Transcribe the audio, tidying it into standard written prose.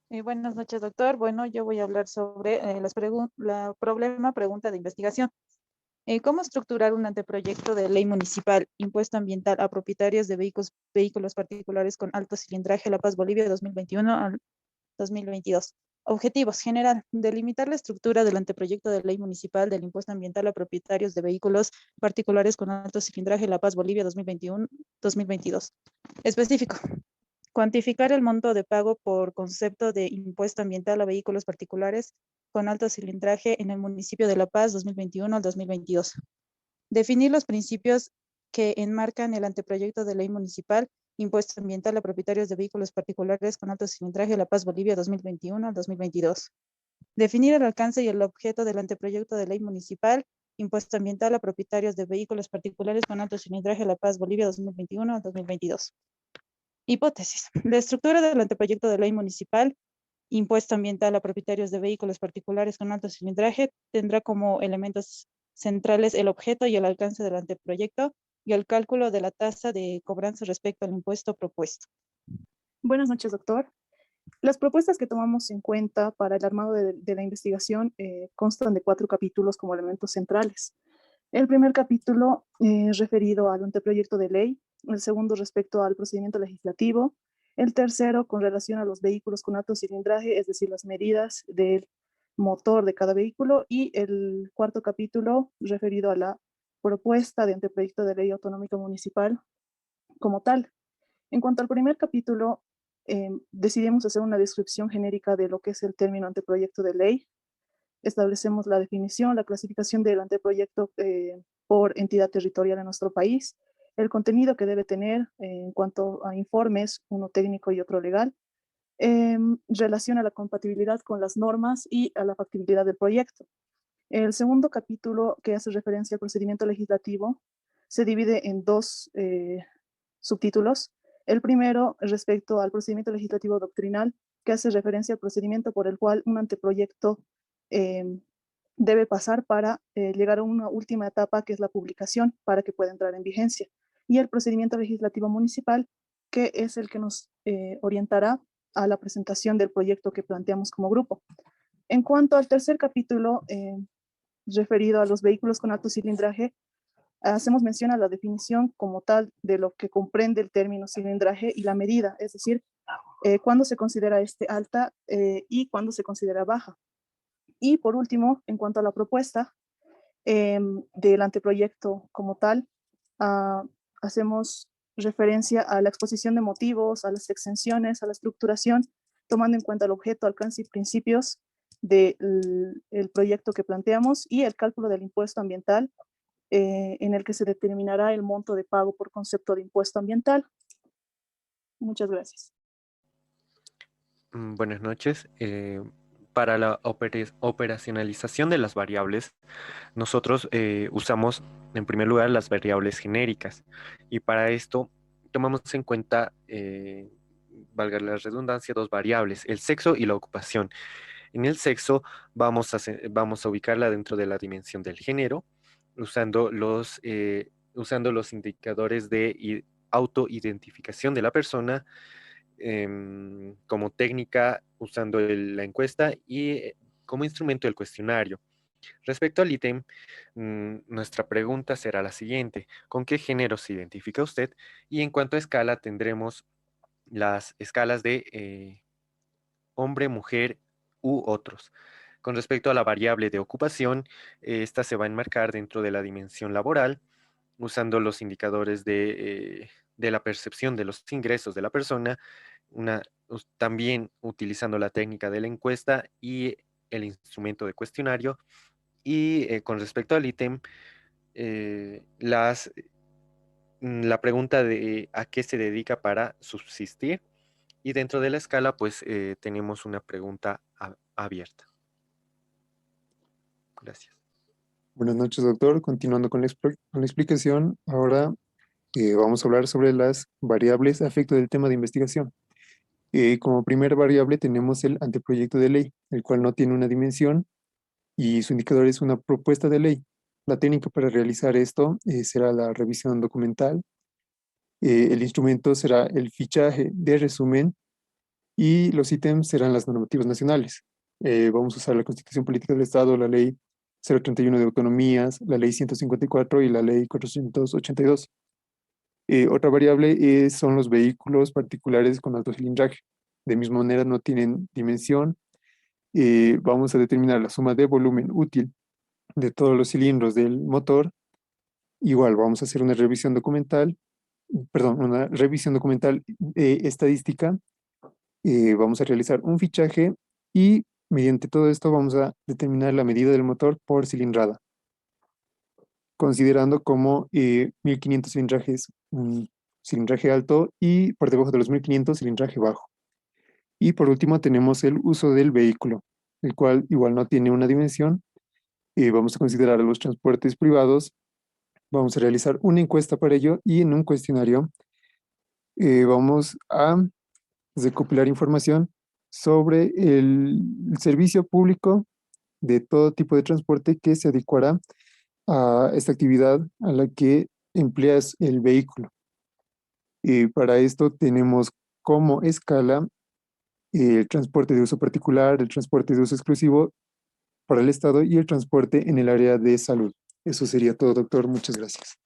Buenas noches, doctor. Bueno, yo voy a hablar sobre la pregunta de investigación. ¿Cómo estructurar un anteproyecto de ley municipal, impuesto ambiental a propietarios de vehículos particulares con alto cilindraje, La Paz, Bolivia, 2021 al 2022? Objetivos. General. Delimitar la estructura del anteproyecto de ley municipal del impuesto ambiental a propietarios de vehículos particulares con alto cilindraje, La Paz, Bolivia, 2021-2022. Específico. Cuantificar el monto de pago por concepto de impuesto ambiental a vehículos particulares con alto cilindraje en el municipio de La Paz 2021 al 2022. Definir los principios que enmarcan el anteproyecto de ley municipal impuesto ambiental a propietarios de vehículos particulares con alto cilindraje La Paz Bolivia 2021 al 2022. Definir el alcance y el objeto del anteproyecto de ley municipal impuesto ambiental a propietarios de vehículos particulares con alto cilindraje La Paz Bolivia 2021 al 2022. Hipótesis. La estructura del anteproyecto de ley municipal, impuesto ambiental a propietarios de vehículos particulares con alto cilindraje, tendrá como elementos centrales el objeto y el alcance del anteproyecto y el cálculo de la tasa de cobranza respecto al impuesto propuesto. Buenas noches, doctor. Las propuestas que tomamos en cuenta para el armado de la investigación constan de 4 capítulos como elementos centrales. El primer capítulo es referido al anteproyecto de ley, el segundo respecto al procedimiento legislativo, el tercero con relación a los vehículos con alto cilindraje, es decir, las medidas del motor de cada vehículo, y el cuarto capítulo referido a la propuesta de anteproyecto de ley autonómica municipal como tal. En cuanto al primer capítulo, decidimos hacer una descripción genérica de lo que es el término anteproyecto de ley. Establecemos la definición, la clasificación del anteproyecto por entidad territorial en nuestro país, el contenido que debe tener en cuanto a informes, uno técnico y otro legal, relación a la compatibilidad con las normas y a la factibilidad del proyecto. El segundo capítulo, que hace referencia al procedimiento legislativo, se divide en dos subtítulos. El primero, respecto al procedimiento legislativo doctrinal, que hace referencia al procedimiento por el cual un anteproyecto eh, debe pasar para llegar a una última etapa, que es la publicación, para que pueda entrar en vigencia. Y el procedimiento legislativo municipal, que es el que nos orientará a la presentación del proyecto que planteamos como grupo. En cuanto al tercer capítulo, referido a los vehículos con alto cilindraje, hacemos mención a la definición como tal de lo que comprende el término cilindraje y la medida, es decir, cuándo se considera alta y cuándo se considera baja. Y por último, en cuanto a la propuesta del anteproyecto como tal, hacemos referencia a la exposición de motivos, a las exenciones, a la estructuración, tomando en cuenta el objeto, alcance y principios del proyecto que planteamos y el cálculo del impuesto ambiental en el que se determinará el monto de pago por concepto de impuesto ambiental. Muchas gracias. Buenas noches. Para la operacionalización de las variables, nosotros usamos en primer lugar las variables genéricas y para esto tomamos en cuenta, valga la redundancia, dos variables, el sexo y la ocupación. En el sexo vamos a ubicarla dentro de la dimensión del género, usando los indicadores de autoidentificación de la persona como técnica usando la encuesta y como instrumento el cuestionario. Respecto al ítem, nuestra pregunta será la siguiente: ¿con qué género se identifica usted? Y en cuanto a escala, tendremos las escalas de hombre, mujer u otros. Con respecto a la variable de ocupación, esta se va a enmarcar dentro de la dimensión laboral, usando los indicadores de la percepción de los ingresos de la persona, también utilizando la técnica de la encuesta y el instrumento de cuestionario. Y con respecto al ítem, la pregunta de a qué se dedica para subsistir. Y dentro de la escala, pues tenemos una pregunta abierta. Gracias. Buenas noches, doctor. Continuando con con la explicación, ahora vamos a hablar sobre las variables a efecto del tema de investigación. Como primera variable tenemos el anteproyecto de ley, el cual no tiene una dimensión y su indicador es una propuesta de ley. La técnica para realizar esto será la revisión documental. El instrumento será el fichaje de resumen y los ítems serán las normativas nacionales. Vamos a usar la Constitución Política del Estado, la Ley 031 de Autonomías, la Ley 154 y la Ley 482. Otra variable son los vehículos particulares con alto cilindraje. De misma manera no tienen dimensión. Vamos a determinar la suma de volumen útil de todos los cilindros del motor. Igual vamos a hacer una revisión documental, estadística. Vamos a realizar un fichaje y mediante todo esto vamos a determinar la medida del motor por cilindrada, considerando como 1500 cilindrajes un cilindraje alto y por debajo de los 1500 cilindraje bajo. Y por último tenemos el uso del vehículo, el cual igual no tiene una dimensión. Vamos a considerar los transportes privados, vamos a realizar una encuesta para ello y en un cuestionario vamos a recopilar información sobre el servicio público de todo tipo de transporte que se adecuará a esta actividad a la que empleas el vehículo. Para esto tenemos como escala el transporte de uso particular, el transporte de uso exclusivo para el Estado y el transporte en el área de salud. Eso sería todo, doctor. Muchas gracias.